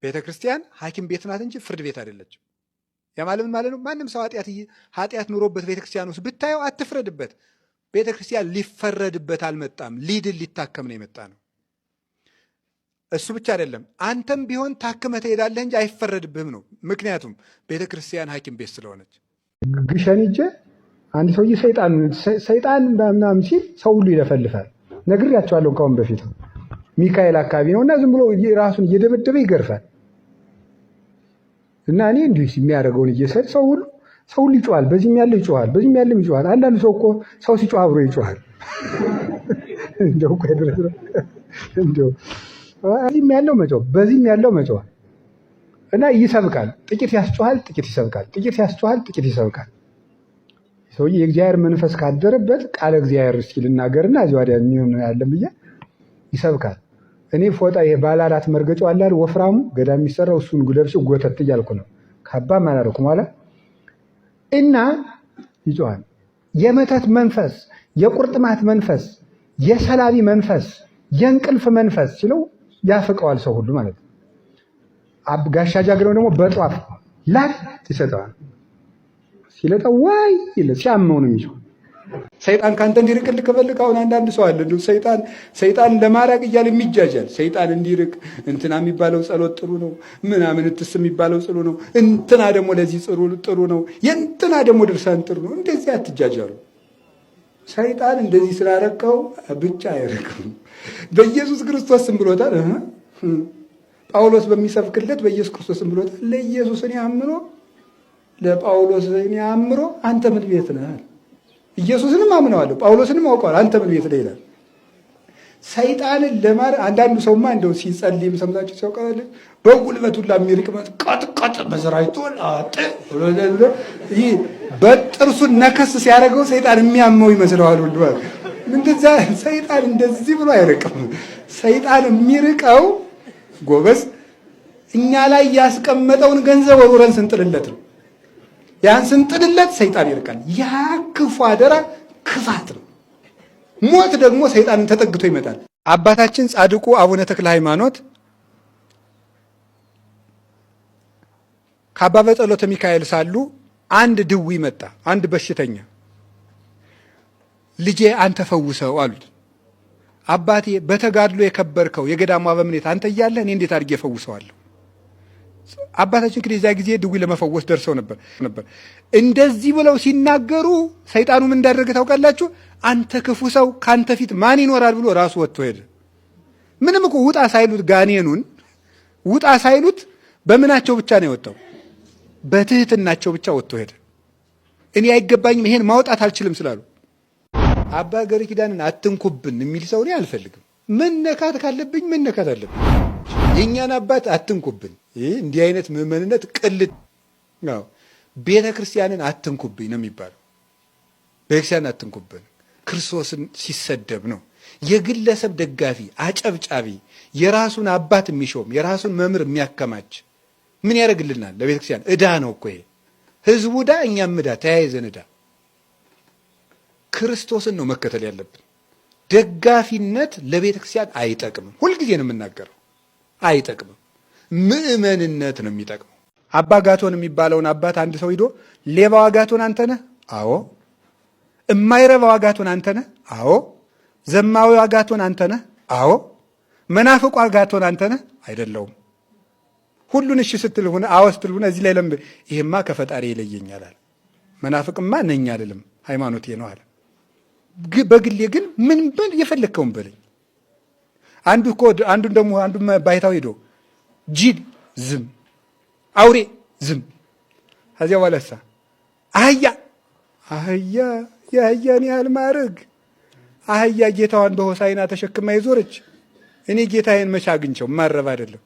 ቤተክርስቲያን ሐኪም ቤት ናት እንጂ ፍርድ ቤት አይደለችም። ያ ማለት ምን ማለት ነው? ማንም ሰው ኃጢአት ኑሮበት ቤተክርስቲያን ውስጥ ብታየው አትፍረድበት። ቤተክርስቲያን ሊፈረድበት አልመጣም፣ ሊድል ሊታከም ነው የመጣ ነው። እሱ ብቻ አይደለም፣ አንተም ቢሆን ታክመህ ትሄዳለህ እንጂ አይፈረድብህም ነው። ምክንያቱም ቤተክርስቲያን ሐኪም ቤት ስለሆነች። ግሸን ሂጄ አንድ ሰውዬ ሰይጣን ምናምን ሲል ሰው ሁሉ ይለፈልፋል። ነግሬያቸዋለሁ ከአሁን በፊት ሚካኤል አካባቢ ነውና ዝም ብሎ ራሱን እየደበደበ ይገርፋል። እና እኔ እንዲሁ የሚያደርገውን እየሰድ ሰው ሁሉ ይጮሃል። በዚህም ያለው ይጮሃል፣ በዚህም ያለው ይጮሃል። አንዳንድ ሰው እኮ ሰው ሲጮህ አብሮ ይጮሃል። እንደው እኮ እንደው በዚህም ያለው መጮህ፣ በዚህም ያለው መጮህ እና ይሰብካል። ጥቂት ያስጮሃል፣ ጥቂት ይሰብካል። ጥቂት ያስጮሃል፣ ጥቂት ይሰብካል። ሰውዬ የእግዚአብሔር መንፈስ ካደረበት ቃለ እግዚአብሔር እስኪ ልናገርና እዚህ ወዲያ የሚሆን ያለም ብዬ ይሰብካል። እኔ ፎጣ ይሄ ባለ 4 መርገጫው አለ አይደል ወፍራሙ ገዳም የሚሰራው እሱን ጉለብሽ ጎተት እያልኩ ነው። ካባ ማላረኩም አለ እና ይጮሃል። የመተት መንፈስ፣ የቁርጥማት መንፈስ፣ የሰላቢ መንፈስ፣ የእንቅልፍ መንፈስ ሲለው ያፈቀዋል ሰው ሁሉ ማለት ነው። ጋሻ ጃግሬው ደግሞ በጧፍ ላክ ይሰጠዋል። ሲለጣው ዋይ ይለ ሲያመው ነው የሚጮህ። ሰይጣን ካንተ እንዲርቅልህ ከፈልክ አሁን አንዳንድ ሰው አለ እንደው ሰይጣን ለማራቅ እያለ የሚጃጃል። ሰይጣን እንዲርቅ እንትና የሚባለው ጸሎት ጥሩ ነው፣ ምናምን እንትስ የሚባለው ጥሩ ነው፣ እንትና ደግሞ ለዚህ ጥሩ ነው፣ የእንትና ደግሞ ድርሳን ጥሩ ነው። እንደዚህ አትጃጃሉ። ሰይጣን እንደዚህ ስላረቀው ብቻ አይረቅም። በኢየሱስ ክርስቶስ ስም ብሎታል። ጳውሎስ በሚሰብክለት በኢየሱስ ክርስቶስ ስም ብሎታል። ለኢየሱስን ያምኖ ለጳውሎስን ያምሮ አንተ ምን ቤት ነህ? ኢየሱስንም አምነዋለሁ ጳውሎስንም አውቀዋለሁ አንተ ምን ቤት ነህ ይላል። ሰይጣንን አንዳንዱ ሰውማ እንደው ሲጸልይም ሰምታችሁ ሲያውቃል በጉልበቱ ለሚርቅ ቀጥቀጥ መዝራይቶ አጥ ይህ በጥርሱን ነከስ ሲያደርገው ሰይጣን የሚያመው ይመስለዋል ሁሉ። እንደዛ ሰይጣን እንደዚህ ብሎ አይርቅም። ሰይጣን የሚርቀው ጎበዝ እኛ ላይ ያስቀመጠውን ገንዘብ ወሩረን ስንጥልለት ነው። ያን ስንጥልለት ሰይጣን ይርቃል። ያ ክፉ አደራ ክፋት ነው። ሞት ደግሞ ሰይጣንን ተጠግቶ ይመጣል። አባታችን ጻድቁ አቡነ ተክለ ሃይማኖት ከአባ በጸሎተ ሚካኤል ሳሉ አንድ ድዊ መጣ፣ አንድ በሽተኛ። ልጄ አንተ ፈውሰው አሉት። አባቴ በተጋድሎ የከበርከው የገዳሙ አበምኔት አንተ እያለህ እኔ እንዴት አድርጌ ፈውሰዋለሁ? አባታችን እንግዲህ እዚያ ጊዜ ድዊ ለመፈወስ ደርሰው ነበር። እንደዚህ ብለው ሲናገሩ ሰይጣኑ ምን እንዳደረገ ታውቃላችሁ? አንተ ክፉ ሰው ካንተ ፊት ማን ይኖራል ብሎ ራሱ ወጥቶ ሄደ። ምንም እኮ ውጣ ሳይሉት ጋኔኑን ውጣ ሳይሉት በምናቸው ብቻ ነው የወጣው? በትህትናቸው ብቻ ወጥቶ ሄደ። እኔ አይገባኝም ይሄን ማውጣት አልችልም ስላሉ አባ ገሪ ኪዳንን አትንኩብን የሚል ሰው እኔ አልፈልግም። መነካት ካለብኝ መነካት አለብኝ። የእኛን አባት አትንኩብን። እንዲህ አይነት ምዕመንነት ቅልጥ ነው። ቤተ ክርስቲያንን አትንኩብኝ ነው የሚባለው። ቤተክርስቲያንን አትንኩብን ክርስቶስን ሲሰደብ ነው። የግለሰብ ደጋፊ አጨብጫቢ፣ የራሱን አባት የሚሾም የራሱን መምህር የሚያከማች ምን ያደርግልናል? ለቤተክርስቲያን ዕዳ ነው እኮ ይሄ። ህዝቡ ዕዳ፣ እኛም ዕዳ፣ ተያይዘን ዕዳ። ክርስቶስን ነው መከተል ያለብን። ደጋፊነት ለቤተክርስቲያን አይጠቅምም። ሁልጊዜ ነው የምናገረው፣ አይጠቅምም። ምዕመንነት ነው የሚጠቅመው። አባ ጋቶን የሚባለውን አባት አንድ ሰው ሂዶ ሌባው አጋቶን አንተ ነህ? አዎ። እማይረባው አጋቶን አንተ ነህ? አዎ። ዘማዊው አጋቶን አንተ ነህ? አዎ። መናፍቁ አጋቶን አንተ ነህ? አይደለሁም። ሁሉን እሺ ስትል ሆነ አዎ ስትል ሆነ እዚህ ላይ ይሄማ ከፈጣሪ ይለየኛል አለ። መናፍቅማ ነኝ አይደለም ሃይማኖቴ ነው አለ። በግሌ ግን ምን በል የፈለከውን በለኝ። አንዱን ደግሞ ባይታው ሄዶ ጅል ዝም፣ አውሬ ዝም። ከዚያ በኋላሳ አህያ የአህያን ያህል ማዕረግ አህያ ጌታዋን በሆሳይና ተሸክማ ይዞረች። እኔ ጌታዬን መቼ አግኝቸው? ማረብ አይደለም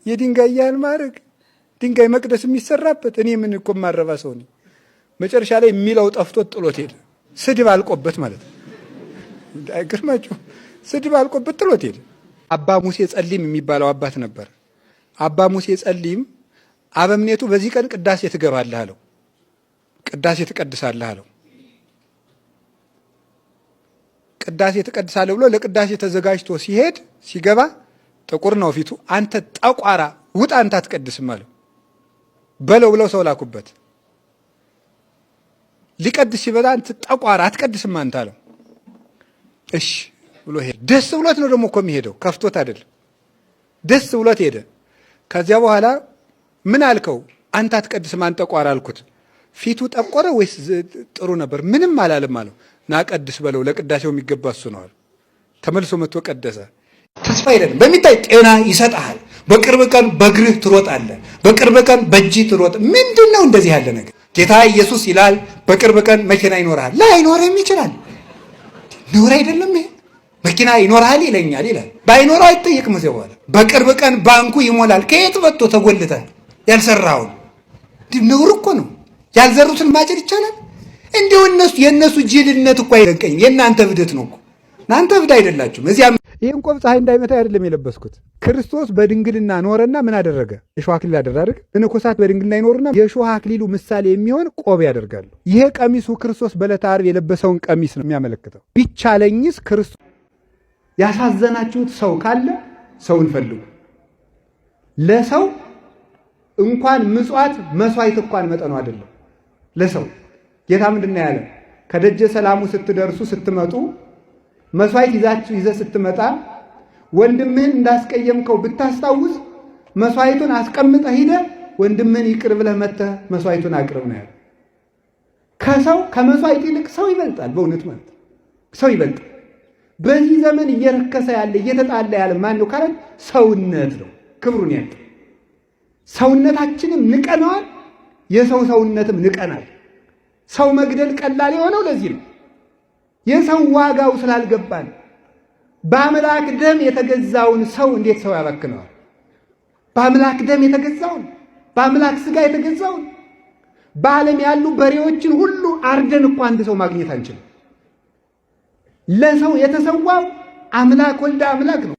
የድንጋይ ያህል ማዕረግ ድንጋይ መቅደስ የሚሰራበት እኔ ምን እኮ ማረባ ሰው ነኝ። መጨረሻ ላይ የሚለው ጠፍቶት ጥሎት ሄደ። ስድብ አልቆበት ማለት ነው። አይገርማችሁ? ስድብ አልቆበት ጥሎት ሄደ። አባ ሙሴ ጸሊም የሚባለው አባት ነበር። አባ ሙሴ ጸሊም አበምኔቱ በዚህ ቀን ቅዳሴ ትገባለህ አለው። ቅዳሴ ትቀድሳለህ አለው። ቅዳሴ ትቀድሳለህ ብሎ ለቅዳሴ ተዘጋጅቶ ሲገባ ጥቁር ነው ፊቱ። አንተ ጠቋራ ውጣ፣ አንተ አትቀድስም አለው። በለው ብለው ሰው ላኩበት። ሊቀድስ ሲበዛ አንተ ጠቋራ አትቀድስም አንተ አለው። እሺ ብሎ ሄደ። ደስ ብሎት ነው ደግሞ እኮ የሚሄደው፣ ከፍቶት አይደለም። ደስ ብሎት ሄደ። ከዚያ በኋላ ምን አልከው? አንተ አትቀድስም አንተ ጠቋራ አልኩት። ፊቱ ጠቆረ ወይስ ጥሩ ነበር? ምንም አላለም አለው። ና ቀድስ በለው፣ ለቅዳሴው የሚገባ እሱ ነው አለ። ተመልሶ መጥቶ ቀደሰ። ተስፋ የለንም። በሚታይ ጤና ይሰጣል። በቅርብ ቀን በእግርህ ትሮጣለህ፣ በቅርብ ቀን በእጅህ ትሮጥ። ምንድን ነው እንደዚህ ያለ ነገር? ጌታ ኢየሱስ ይላል በቅርብ ቀን መኪና ይኖርሃል። ላይኖርህም ይችላል። ነውር አይደለም ይሄ። መኪና ይኖርሃል ይለኛል ይላል። ባይኖረው አይጠየቅም። እዚያ በኋላ በቅርብ ቀን ባንኩ ይሞላል። ከየት መጥቶ ተጎልተህ ያልሰራውን? ነውር እኮ ነው። ያልዘሩትን ማጨድ ይቻላል? እንዲሁ የእነሱ ጅልነት እኮ አይደንቀኝም። የእናንተ እብደት ነው እኮ። እናንተ እብድ አይደላችሁም። እዚያም ይህን ቆብ ፀሐይ እንዳይመታ አይደለም የለበስኩት። ክርስቶስ በድንግልና ኖረና ምን አደረገ? የሾህ አክሊል አደረገ። መነኮሳት በድንግልና ይኖርና የሾህ አክሊሉ ምሳሌ የሚሆን ቆብ ያደርጋሉ። ይሄ ቀሚሱ ክርስቶስ በዕለተ ዓርብ የለበሰውን ቀሚስ ነው የሚያመለክተው። ቢቻለኝስ ክርስቶስ ያሳዘናችሁት ሰው ካለ ሰውን ፈልጉ። ለሰው እንኳን ምጽዋት መስዋዕት እንኳን መጠኑ አይደለም። ለሰው ጌታ ምንድን ነው ያለ? ከደጀ ሰላሙ ስትደርሱ ስትመጡ መስዋዕት ይዘህ ስትመጣ ወንድምህን እንዳስቀየምከው ብታስታውስ መስዋዕቱን አስቀምጠህ ሂደህ ወንድምህን ይቅር ብለህ መጥተህ መስዋዕቱን አቅርብ ነው ያለ። ከሰው ከመስዋዕት ይልቅ ሰው ይበልጣል። በእውነት ማለት ሰው ይበልጣል። በዚህ ዘመን እየረከሰ ያለ እየተጣላ ያለ ማን ነው ካለን ሰውነት ነው ክብሩን ያጣ። ሰውነታችንም ንቀነዋል፣ የሰው ሰውነትም ንቀናል። ሰው መግደል ቀላል የሆነው ለዚህ ነው። የሰው ዋጋው ስላልገባን። በአምላክ ደም የተገዛውን ሰው እንዴት ሰው ያባክነዋል? በአምላክ ደም የተገዛውን፣ በአምላክ ሥጋ የተገዛውን በዓለም ያሉ በሬዎችን ሁሉ አርደን እኮ አንድ ሰው ማግኘት አንችልም። ለሰው የተሰዋው አምላክ ወልደ አምላክ ነው።